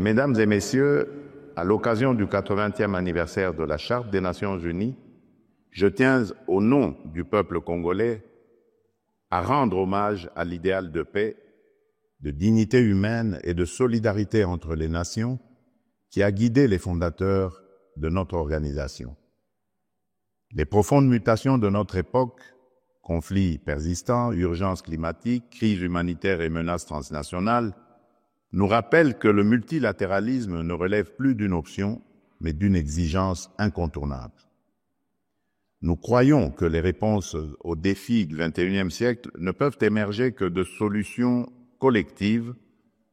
Mesdames et messieurs, à l'occasion du 80e anniversaire de la Charte des Nations Unies, je tiens, au nom du peuple congolais, à rendre hommage à l'idéal de paix, de dignité humaine et de solidarité entre les nations qui a guidé les fondateurs de notre organisation. Les profondes mutations de notre époque, conflits persistants, urgences climatiques, crises humanitaires et menaces transnationales, nous rappellent que le multilatéralisme ne relève plus d'une option, mais d'une exigence incontournable. Nous croyons que les réponses aux défis du XXIe siècle ne peuvent émerger que de solutions collectives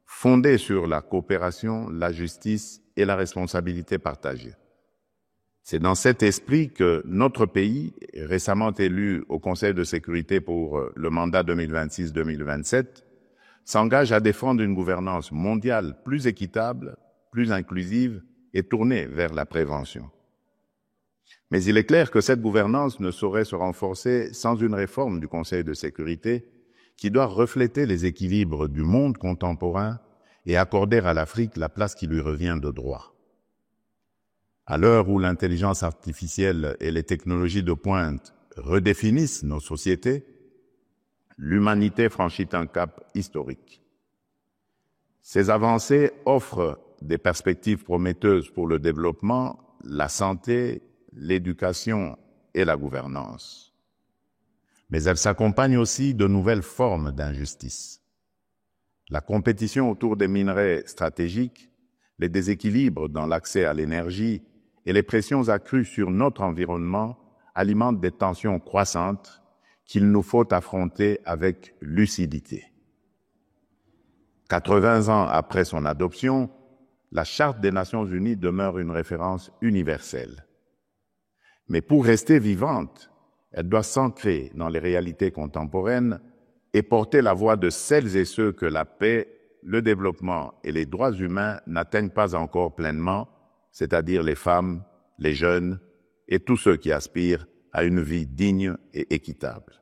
fondées sur la coopération, la justice et la responsabilité partagée. C'est dans cet esprit que notre pays, récemment élu au Conseil de sécurité pour le mandat 2026-2027, s'engage à défendre une gouvernance mondiale plus équitable, plus inclusive et tournée vers la prévention. Mais il est clair que cette gouvernance ne saurait se renforcer sans une réforme du Conseil de sécurité qui doit refléter les équilibres du monde contemporain et accorder à l'Afrique la place qui lui revient de droit. À l'heure où l'intelligence artificielle et les technologies de pointe redéfinissent nos sociétés, l'humanité franchit un cap historique. Ces avancées offrent des perspectives prometteuses pour le développement, la santé, l'éducation et la gouvernance. Mais elles s'accompagnent aussi de nouvelles formes d'injustice. La compétition autour des minerais stratégiques, les déséquilibres dans l'accès à l'énergie et les pressions accrues sur notre environnement alimentent des tensions croissantes qu'il nous faut affronter avec lucidité. 80 ans après son adoption, la Charte des Nations Unies demeure une référence universelle. Mais pour rester vivante, elle doit s'ancrer dans les réalités contemporaines et porter la voix de celles et ceux que la paix, le développement et les droits humains n'atteignent pas encore pleinement, c'est-à-dire les femmes, les jeunes et tous ceux qui aspirent à une vie digne et équitable.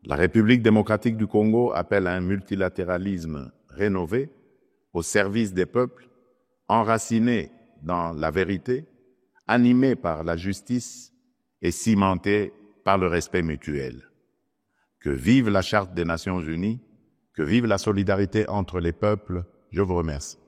La République démocratique du Congo appelle à un multilatéralisme rénové, au service des peuples, enraciné dans la vérité, animé par la justice et cimenté par le respect mutuel. Que vive la Charte des Nations Unies, que vive la solidarité entre les peuples. Je vous remercie.